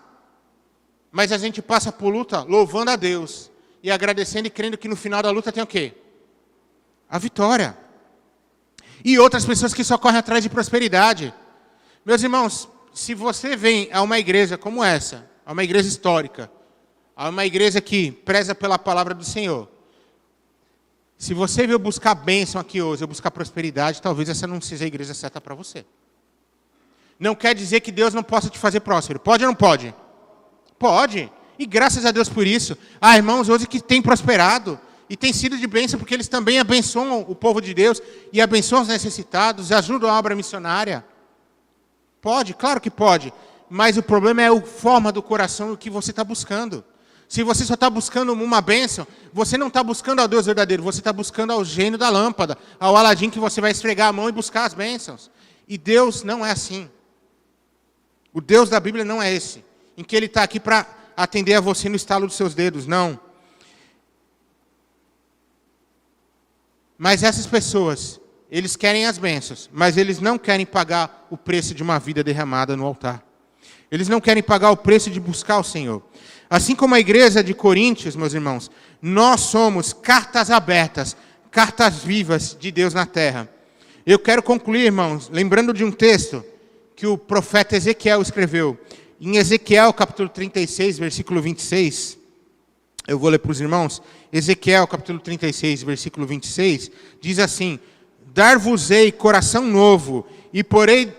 Mas a gente passa por luta louvando a Deus e agradecendo e crendo que no final da luta tem o quê? A vitória. E outras pessoas que só correm atrás de prosperidade. Meus irmãos, se você vem a uma igreja como essa, a uma igreja histórica, a uma igreja que preza pela palavra do Senhor, se você veio buscar bênção aqui hoje, ou buscar prosperidade, talvez essa não seja a igreja certa para você. Não quer dizer que Deus não possa te fazer próspero. Pode ou não pode? Pode. E graças a Deus por isso. Há irmãos hoje que têm prosperado e têm sido de bênção porque eles também abençoam o povo de Deus e abençoam os necessitados, ajudam a obra missionária. Pode, claro que pode. Mas o problema é a forma do coração, o que você está buscando. Se você só está buscando uma bênção, você não está buscando ao Deus verdadeiro, você está buscando ao gênio da lâmpada, ao Aladim que você vai esfregar a mão e buscar as bênçãos. E Deus não é assim. O Deus da Bíblia não é esse, em que Ele está aqui para atender a você no estalo dos seus dedos, não. Mas essas pessoas, eles querem as bênçãos, mas eles não querem pagar o preço de uma vida derramada no altar. Eles não querem pagar o preço de buscar o Senhor. Assim como a igreja de Coríntios, meus irmãos, nós somos cartas abertas, cartas vivas de Deus na terra. Eu quero concluir, irmãos, lembrando de um texto que o profeta Ezequiel escreveu. Em Ezequiel, capítulo 36, versículo 26, eu vou ler para os irmãos. Ezequiel, capítulo 36, versículo 26, diz assim: Dar-vos-ei coração novo, e porei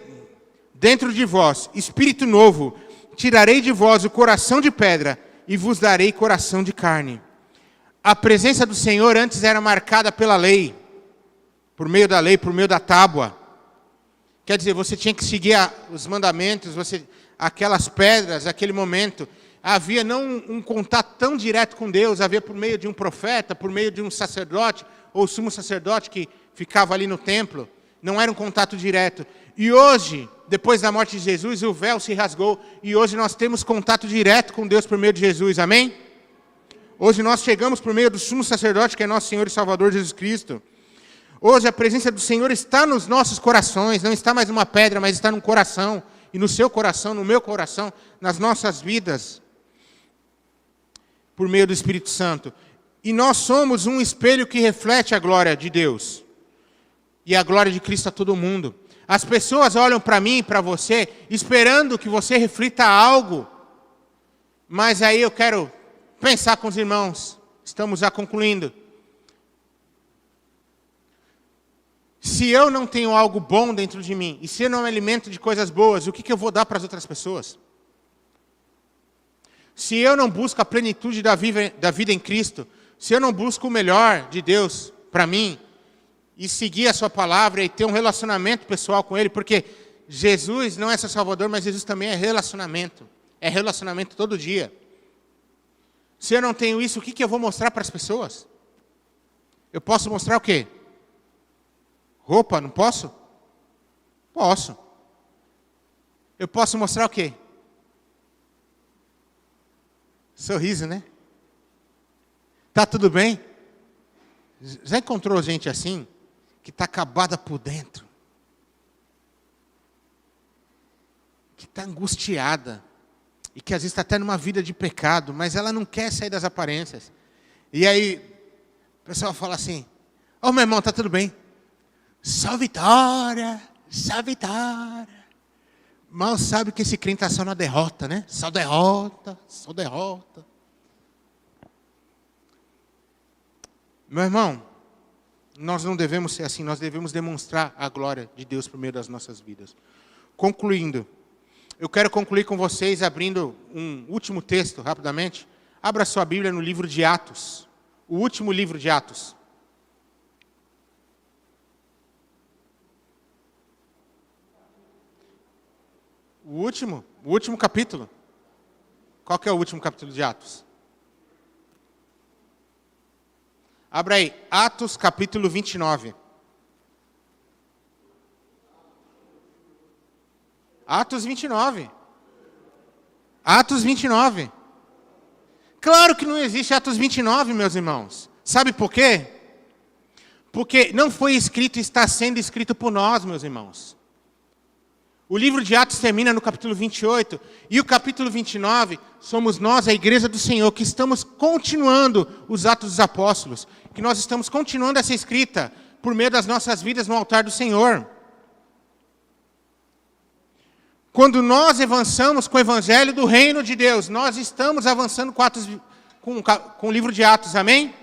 dentro de vós espírito novo, tirarei de vós o coração de pedra, e vos darei coração de carne. A presença do Senhor antes era marcada pela lei, por meio da lei, por meio da tábua. Quer dizer, você tinha que seguir os mandamentos, aquelas pedras, aquele momento. Havia não um contato tão direto com Deus, havia por meio de um profeta, por meio de um sacerdote, ou sumo sacerdote que ficava ali no templo. Não era um contato direto. E hoje, depois da morte de Jesus, o véu se rasgou. E hoje nós temos contato direto com Deus por meio de Jesus, amém? Hoje nós chegamos por meio do sumo sacerdote, que é nosso Senhor e Salvador Jesus Cristo. Hoje a presença do Senhor está nos nossos corações, não está mais numa pedra, mas está no coração. E no seu coração, no meu coração, nas nossas vidas. Por meio do Espírito Santo. E nós somos um espelho que reflete a glória de Deus. E a glória de Cristo a todo mundo. As pessoas olham para mim e para você, esperando que você reflita algo. Mas aí eu quero pensar com os irmãos. Estamos já concluindo. Se eu não tenho algo bom dentro de mim, e se eu não me alimento de coisas boas, o que eu vou dar para as outras pessoas? Se eu não busco a plenitude da vida em Cristo, se eu não busco o melhor de Deus para mim, e seguir a sua palavra e ter um relacionamento pessoal com Ele, porque Jesus não é seu Salvador, mas Jesus também é relacionamento. É relacionamento todo dia. Se eu não tenho isso, o que eu vou mostrar para as pessoas? Eu posso mostrar o quê? Roupa, não posso? Posso. Eu posso mostrar o quê? Sorriso, né? Tá tudo bem? Já encontrou gente assim? Que está acabada por dentro? Que está angustiada? E que às vezes está até numa vida de pecado, mas ela não quer sair das aparências. E aí, o pessoal fala assim: Ô, meu irmão, tá tudo bem? Só vitória, só vitória. Mal sabe que esse crente está só na derrota, né? Só derrota, só derrota. Meu irmão, nós não devemos ser assim, nós devemos demonstrar a glória de Deus por meio das nossas vidas. Concluindo, eu quero concluir com vocês abrindo um último texto, rapidamente. Abra sua Bíblia no livro de Atos, o último livro de Atos. O último capítulo. Qual que é o último capítulo de Atos? Abra aí, Atos capítulo 29. Atos 29. Atos 29. Claro que não existe Atos 29, meus irmãos. Sabe por quê? Porque não foi escrito e está sendo escrito por nós, meus irmãos. O livro de Atos termina no capítulo 28, e o capítulo 29, somos nós, a igreja do Senhor, que estamos continuando os Atos dos Apóstolos, que nós estamos continuando essa escrita por meio das nossas vidas no altar do Senhor. Quando nós avançamos com o evangelho do reino de Deus, nós estamos avançando com o livro de Atos, amém?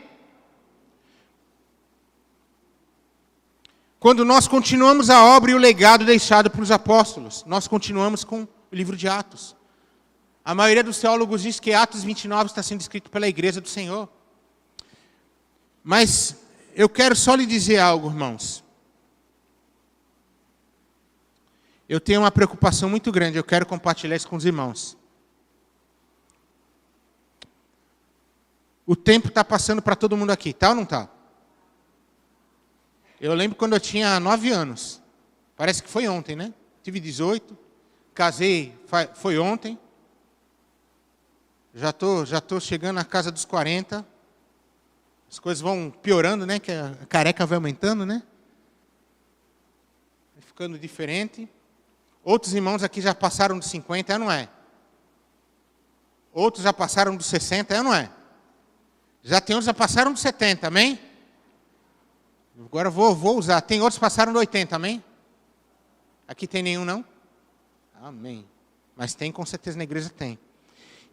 Quando nós continuamos a obra e o legado deixado para os apóstolos, nós continuamos com o livro de Atos. A maioria dos teólogos diz que Atos 29 está sendo escrito pela igreja do Senhor. Mas eu quero só lhe dizer algo, irmãos. Eu tenho uma preocupação muito grande, eu quero compartilhar isso com os irmãos. O tempo está passando para todo mundo aqui, tá ou não está? Eu lembro quando eu tinha 9 anos. Parece que foi ontem, né? Tive 18. Casei, foi ontem. Já tô chegando na casa dos 40. As coisas vão piorando, né? Que a careca vai aumentando, né? Vai ficando diferente. Outros irmãos aqui já passaram dos 50, é ou não é? Outros já passaram dos 60, é ou não é? Já tem outros que já passaram dos 70, amém? Agora vou usar. Tem outros que passaram do 80, amém? Aqui tem nenhum, não? Amém. Mas tem, com certeza na igreja tem.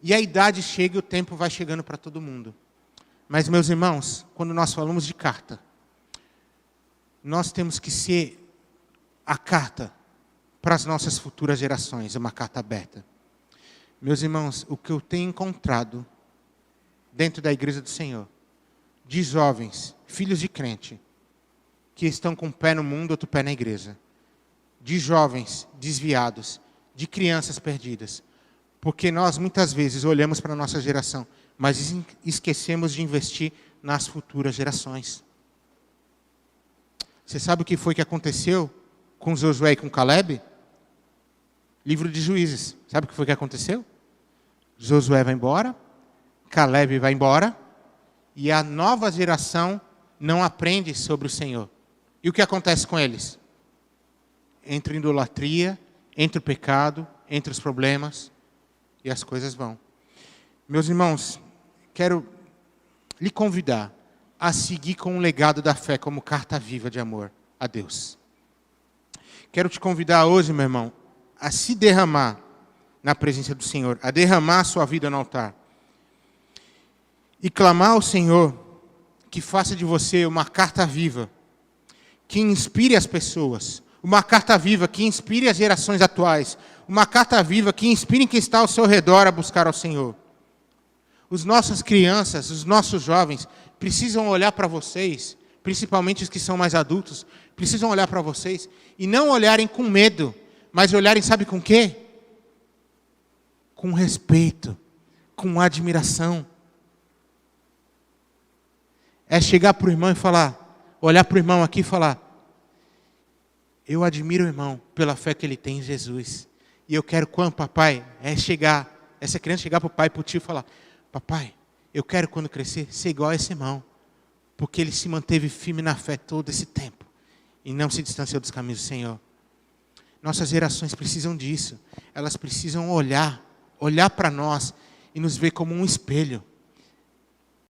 E a idade chega e o tempo vai chegando para todo mundo. Mas, meus irmãos, quando nós falamos de carta, nós temos que ser a carta para as nossas futuras gerações, uma carta aberta. Meus irmãos, o que eu tenho encontrado dentro da igreja do Senhor, de jovens, filhos de crente, que estão com um pé no mundo, outro pé na igreja. De jovens desviados, de crianças perdidas. Porque nós muitas vezes olhamos para a nossa geração, mas esquecemos de investir nas futuras gerações. Você sabe o que foi que aconteceu com Josué e com Caleb? Livro de Juízes. Sabe o que foi que aconteceu? Josué vai embora, Caleb vai embora, e a nova geração não aprende sobre o Senhor. E o que acontece com eles? Entra a idolatria, entra o pecado, entra os problemas, e as coisas vão. Meus irmãos, quero lhe convidar a seguir com o legado da fé como carta viva de amor a Deus. Quero te convidar hoje, meu irmão, a se derramar na presença do Senhor, a derramar a sua vida no altar. E clamar ao Senhor que faça de você uma carta viva, que inspire as pessoas, uma carta viva que inspire as gerações atuais, uma carta viva que inspire quem está ao seu redor a buscar ao Senhor. As nossas crianças, os nossos jovens, precisam olhar para vocês, principalmente os que são mais adultos, precisam olhar para vocês e não olharem com medo, mas olharem, sabe com quê? Com respeito, com admiração. É chegar para o irmão e falar, olhar para o irmão aqui e falar, eu admiro o irmão pela fé que ele tem em Jesus. E eu quero quando, papai, essa criança chegar para o pai e para o tio e falar, papai, eu quero quando crescer ser igual a esse irmão. Porque ele se manteve firme na fé todo esse tempo. E não se distanciou dos caminhos do Senhor. Nossas gerações precisam disso. Elas precisam olhar para nós e nos ver como um espelho.